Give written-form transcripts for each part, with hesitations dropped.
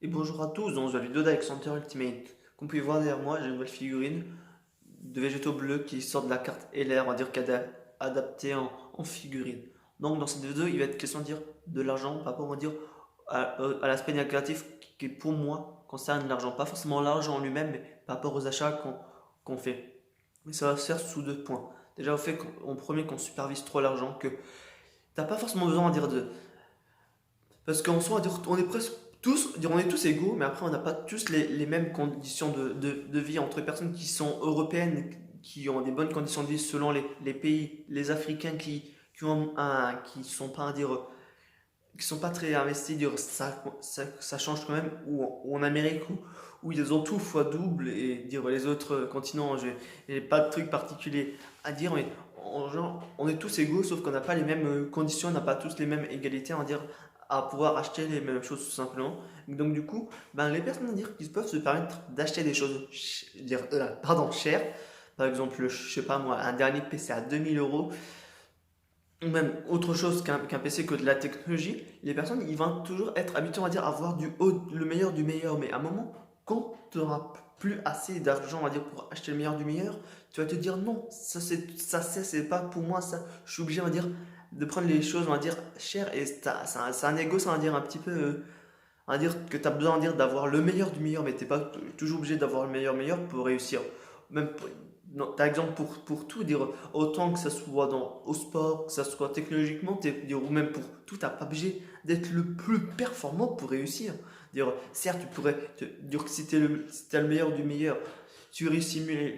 Et bonjour à tous, dans la vidéo d'Alexander Ultimate. Comme vous pouvez voir derrière moi, j'ai une nouvelle figurine de végétaux bleus qui sort de la carte LR, on va dire adaptée en figurine. Donc dans cette vidéo, il va être question de dire de l'argent par rapport, on va dire, à l'aspect négatif qui pour moi concerne l'argent. Pas forcément l'argent en lui-même, mais par rapport aux achats qu'on fait. Mais ça va se faire sous deux points. Déjà au fait qu'en premier qu'on supervise trop l'argent, que t'as pas forcément besoin de dire de parce qu'en soi, on est presque tous, on est tous égaux, mais après, on n'a pas tous les mêmes conditions de vie entre les personnes qui sont européennes, qui ont des bonnes conditions de vie selon les pays, les Africains qui sont pas, à dire, qui sont pas très investis, dire, ça change quand même, ou en Amérique, où ils ont tout fois double, et dire les autres continents, j'ai pas de truc particulier à dire, mais en genre, on est tous égaux, sauf qu'on n'a pas les mêmes conditions, on n'a pas tous les mêmes égalités, on va dire, à pouvoir acheter les mêmes choses tout simplement. Donc du coup, ben, les personnes à dire qui peuvent se permettre d'acheter des choses chères, par exemple, je sais pas moi, un dernier PC à 2000 euros, ou même autre chose qu'un PC que de la technologie, les personnes ils vont toujours être habituées on va dire, à avoir du haut, le meilleur du meilleur. Mais à un moment, quand tu n'auras plus assez d'argent on va dire, pour acheter le meilleur du meilleur, tu vas te dire non, c'est pas pour moi ça. Je suis obligé on va dire, de prendre les choses on va dire, chères et c'est un ego, ça va dire un petit peu. On va dire que tu as besoin on va dire, d'avoir le meilleur du meilleur, mais tu n'es pas toujours obligé d'avoir le meilleur pour réussir. Même non, par exemple pour tout, dire, autant que ça soit au sport, que ça soit technologiquement, ou même pour tout, tu n'as pas obligé d'être le plus performant pour réussir. Dire, certes, tu pourrais dire que si t'as le meilleur du meilleur, tu réussis mieux,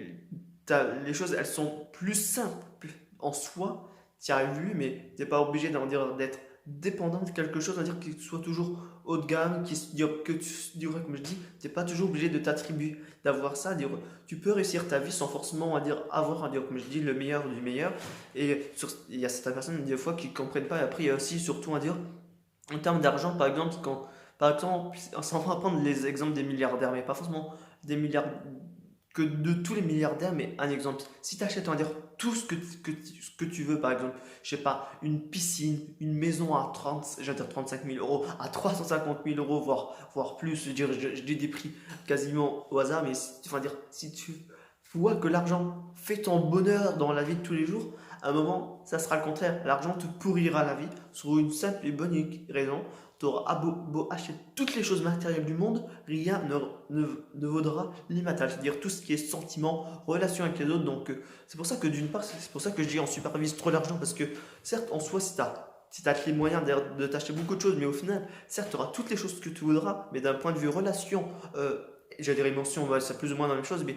les choses elles sont plus simples en soi, tu y arrives lui, mais tu n'es pas obligé d'être dépendant de quelque chose, à dire qu'il soit toujours haut de gamme, que tu, comme je dis, tu n'es pas toujours obligé de t'attribuer d'avoir ça, dire, tu peux réussir ta vie sans forcément avoir, comme je dis, le meilleur du meilleur. Et il y a certaines personnes, des fois, qui ne comprennent pas. Et après, il y a aussi, surtout, à dire, en termes d'argent, par exemple, par exemple, on va prendre les exemples des milliardaires, mais pas forcément des milliardaires que de tous les milliardaires, mais un exemple. Si tu achètes, on va dire, tout ce que tu veux, par exemple, je sais pas, une piscine, une maison à 35 000 euros, à 350 000 euros, voire plus, je dis des prix quasiment au hasard, mais enfin, dire, si tu vois que l'argent fait ton bonheur dans la vie de tous les jours, à un moment, ça sera le contraire. L'argent te pourrira la vie sur une simple et bonne raison. Tu auras beau acheter toutes les choses matérielles du monde, rien ne vaudra l'immatériel. C'est-à-dire tout ce qui est sentiment, relation avec les autres. Donc, c'est pour ça que d'une part, c'est pour ça que je dis on supervise trop l'argent. Parce que, certes, en soi, si tu as les moyens de t'acheter beaucoup de choses, mais au final, certes, tu auras toutes les choses que tu voudras, mais d'un point de vue relation, j'allais dire émotion, c'est plus ou moins la même chose, mais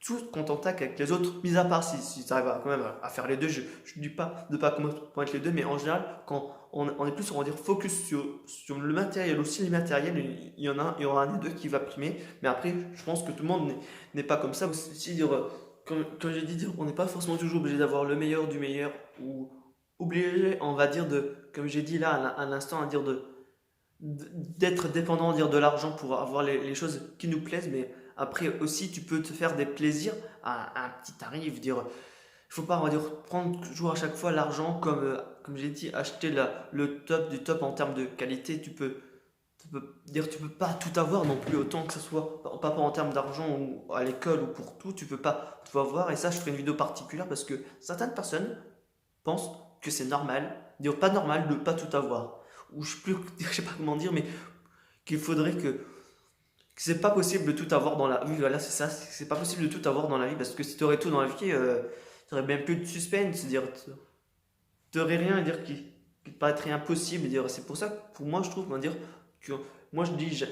tout ton contact avec les autres, mis à part si tu arrives quand même à faire les deux, je ne dis pas de ne pas commettre les deux, mais en général, quand on est plus, on va dire, focus sur le matériel, aussi l'immatériel, il y aura un des deux qui va primer, mais après, je pense que tout le monde n'est pas comme ça. Aussi, dire, comme j'ai dit, on n'est pas forcément toujours obligé d'avoir le meilleur du meilleur, ou obligé, on va dire, comme j'ai dit là à l'instant, à dire d'être dépendant dire, de l'argent pour avoir les choses qui nous plaisent, mais après aussi tu peux te faire des plaisirs à un petit tarif. Dire, il faut pas on va dire, prendre toujours à chaque fois l'argent comme j'ai dit, acheter le top du top en termes de qualité. Tu peux pas tout avoir non plus, autant que ce soit pas en termes d'argent ou à l'école ou pour tout, tu peux pas tout avoir. Et ça, je ferai une vidéo particulière parce que certaines personnes pensent que c'est normal, dire pas normal de pas tout avoir. Ou je sais pas comment dire, mais qu'il faudrait que c'est pas possible de tout avoir dans la vie. Voilà, c'est ça, c'est pas possible de tout avoir dans la vie parce que si tu aurais tout dans la vie, tu aurais bien plus de suspense, dire tu aurais rien à dire qui te paraîtrait impossible. Dire c'est pour ça que pour moi je trouve, on va dire que moi je dis,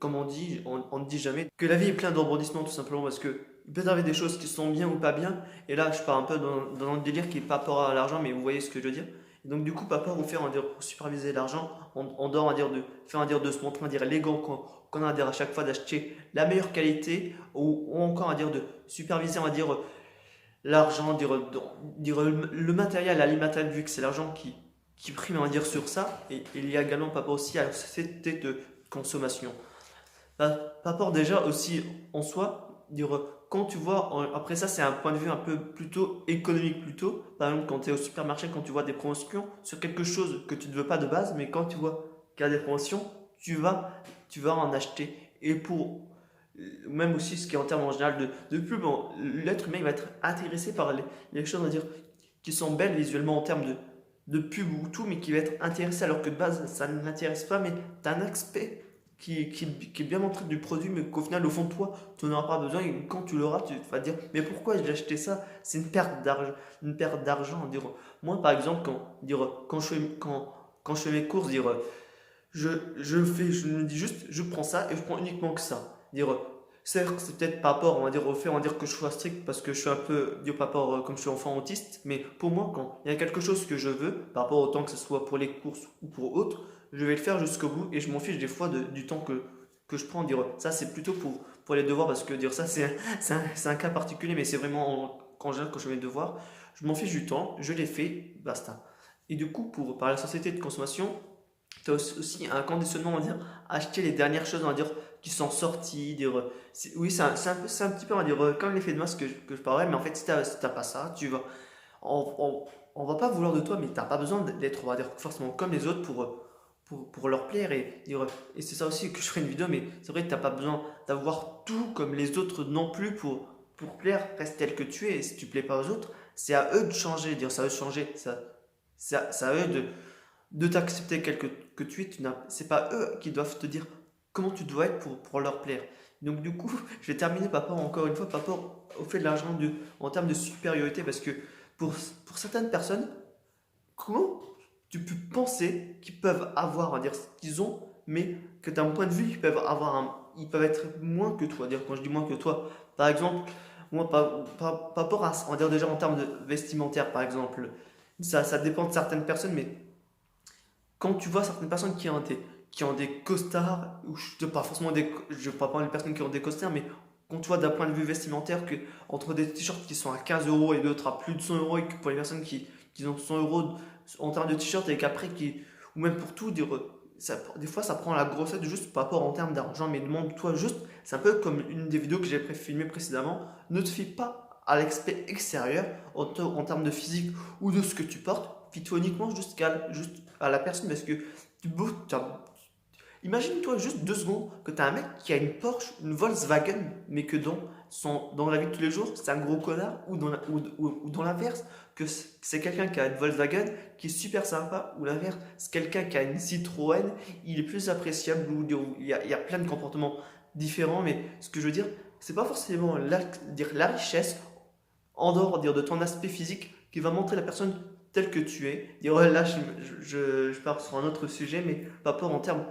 comme on ne dit jamais que la vie est pleine de rebondissements tout simplement parce que il peut arriver des choses qui sont bien ou pas bien. Et là, je pars un peu dans le délire qui est pas rapport à l'argent, mais vous voyez ce que je veux dire. Et donc du coup, pas peur au faire, on va dire, pour superviser l'argent, on doit on va dire, faire on va dire, de se montrer on va dire, élégant qu'on a à dire à chaque fois d'acheter la meilleure qualité ou encore à dire de superviser on va dire l'argent, dire le matériel à l'immatériel vu que c'est l'argent qui prime on va dire sur ça. Et il y a également par rapport aussi à la société de consommation. Par rapport déjà aussi en soi, dire quand tu vois, après ça c'est un point de vue un peu plutôt économique plutôt, par exemple quand tu es au supermarché, quand tu vois des promotions sur quelque chose que tu ne veux pas de base, mais quand tu vois qu'il y a des promotions, tu vas, tu vas en acheter. Et pour même aussi ce qui est en termes en général de pub, bon, l'être humain il va être intéressé par les choses, on va dire, qui sont belles visuellement en termes de pub ou tout, mais qui va être intéressé alors que de base ça ne l'intéresse pas, mais tu as un aspect qui est bien montré du produit, mais qu'au final, au fond de toi, tu n'en auras pas besoin. Et quand tu l'auras, tu vas te dire, mais pourquoi j'ai acheté ça? C'est une perte d'argent. Une perte d'argent. Dire, moi, par exemple, quand je fais mes courses, je me dis juste, je prends ça et je prends uniquement que ça. Certes, c'est peut-être par rapport, on va dire, au fait, on va dire que je sois strict parce que je suis un peu, par rapport, comme je suis enfant autiste, mais pour moi, quand il y a quelque chose que je veux, par rapport au temps que ce soit pour les courses ou pour autre, je vais le faire jusqu'au bout et je m'en fiche des fois du temps que je prends. Ça, c'est plutôt pour les devoirs parce que dire ça, c'est un cas particulier, mais c'est vraiment quand je fais mes devoirs, je m'en fiche du temps, je les fais, basta. Et du coup, par la société de consommation, tu as aussi un conditionnement, on va dire, acheter les dernières choses, on va dire, qui sont sorties. Oui, c'est un petit peu, on va dire, comme l'effet de masse que je parlais, mais en fait, si t'as pas ça, on va pas vouloir de toi, mais t'as pas besoin d'être, on va dire, forcément comme les autres pour leur plaire. Et c'est ça aussi que je ferai une vidéo, mais c'est vrai que t'as pas besoin d'avoir tout comme les autres non plus pour plaire, reste tel que tu es. Et si tu plais pas aux autres, c'est à eux de changer, c'est à eux de changer, c'est à eux de t'accepter que tu es, c'est pas eux qui doivent te dire comment tu dois être pour leur plaire. Donc du coup, je vais terminer par rapport, encore une fois, par rapport au fait de l'argent en termes de supériorité, parce que pour certaines personnes, comment tu peux penser qu'ils peuvent avoir, on va dire, ce qu'ils ont, mais que d'un point de vue, ils peuvent être moins que toi. Dire, quand je dis moins que toi, par exemple, moi, par rapport à, on va dire déjà en termes de vestimentaire, par exemple, ça dépend de certaines personnes, mais quand tu vois certaines personnes qui ont des costards, ou pas forcément je ne parle pas des personnes qui ont des costards, mais quand tu vois d'un point de vue vestimentaire que entre des t-shirts qui sont à 15 euros et d'autres à plus de 100 euros, et que pour les personnes qui ont 100 euros en termes de t-shirt, et qu'après, ou même pour tout, des fois ça prend la grossette juste par rapport en termes d'argent, mais demande-toi juste, c'est un peu comme une des vidéos que j'ai filmées précédemment, ne te fie pas à l'aspect extérieur en termes de physique ou de ce que tu portes, fie-toi uniquement juste à la personne parce que imagine-toi juste 2 secondes que tu as un mec qui a une Porsche, une Volkswagen, mais que dans la vie de tous les jours, c'est un gros connard, ou dans l'inverse, que c'est quelqu'un qui a une Volkswagen qui est super sympa, ou l'inverse, c'est quelqu'un qui a une Citroën, il est plus appréciable, ou il y a plein de comportements différents, mais ce que je veux dire, c'est pas forcément la richesse en dehors de ton aspect physique qui va montrer la personne telle que tu es. Là, je pars sur un autre sujet, mais par rapport en termes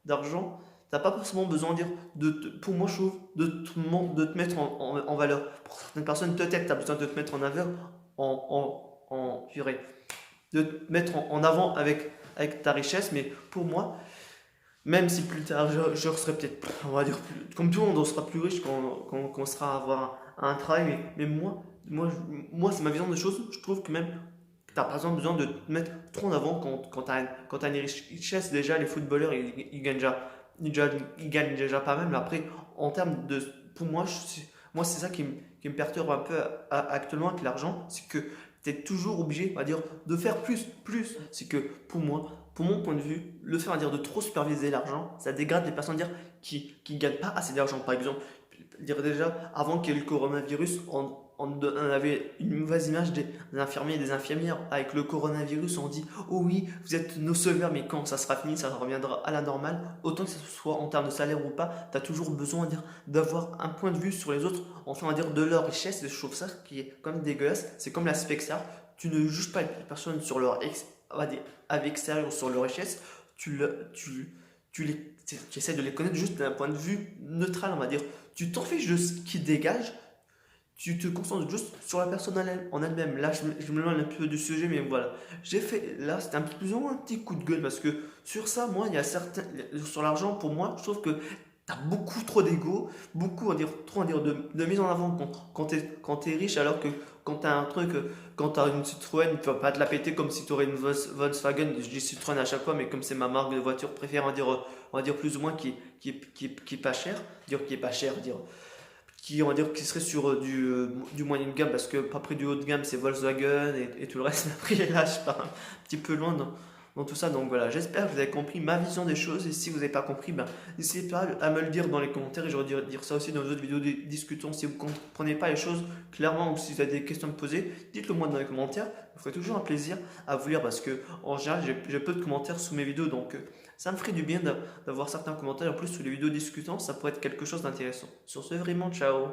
d'argent, t'as pas forcément besoin de dire, pour moi, je trouve, de te mettre en valeur. Pour certaines personnes, peut-être tu as besoin de te mettre en valeur, je dirais, de te mettre en avant avec ta richesse, mais pour moi, même si plus tard je serai peut-être, on va dire, comme tout le monde, on sera plus riche quand on sera à avoir un travail, mais moi c'est ma vision des choses. Je trouve que même tu n'as pas besoin de te mettre trop en avant quand tu as une richesse. Déjà, les footballeurs ils gagnent déjà pas mal, mais après, en termes de. Pour moi, moi c'est ça qui me perturbe un peu actuellement avec l'argent, c'est que tu es toujours obligé, on va dire, de faire plus. C'est que pour moi, pour mon point de vue, le fait, on va dire, de trop superviser l'argent, ça dégrade les personnes dire, qui ne gagnent pas assez d'argent. Par exemple, dire déjà, avant qu'il y ait le coronavirus, on avait une mauvaise image des infirmiers et des infirmières. Avec le coronavirus, on dit oh oui, vous êtes nos sauveurs, mais quand ça sera fini, ça reviendra à la normale. Autant que ce soit en termes de salaire ou pas, tu as toujours besoin d'avoir un point de vue sur les autres, enfin, on va dire de leur richesse. Et je trouve ça qui est comme dégueulasse. C'est comme l'aspect extérieur. Tu ne juges pas les personnes sur on va dire, avec extérieur, sur leur richesse. Tu essaies de les connaître juste d'un point de vue neutral, on va dire. Tu t'en fiches de ce qui dégage, tu te concentres juste sur la personne en elle-même. Là, je m'éloigne un peu du sujet, mais voilà. Là, c'était plus ou moins un petit coup de gueule parce que sur ça, moi, il y a sur l'argent, pour moi, je trouve que t'as beaucoup trop d'ego, beaucoup, trop, de mise en avant quand t'es riche, alors que quand t'as un truc, quand t'as une Citroën, tu vas pas te la péter comme si t'aurais une Volkswagen. Je dis Citroën à chaque fois, mais comme c'est ma marque de voiture préférée, on va dire plus ou moins qui est pas cher, qui est pas cher, on va dire qui serait sur du moyen de gamme, parce que après du haut de gamme c'est Volkswagen et tout le reste. Après là je pars un petit peu loin dans tout ça. Donc voilà, j'espère que vous avez compris ma vision des choses. Et si vous n'avez pas compris, ben, n'hésitez pas à me le dire dans les commentaires. Et j'aurais dû dire ça aussi dans les autres vidéos. Discutons. Si vous ne comprenez pas les choses clairement ou si vous avez des questions à me poser, dites-le moi dans les commentaires. Ça me ferait toujours un plaisir à vous lire parce que en général, j'ai peu de commentaires sous mes vidéos. Donc ça me ferait du bien d'avoir certains commentaires. En plus, sous les vidéos discutants, ça pourrait être quelque chose d'intéressant. Sur ce, vraiment, ciao!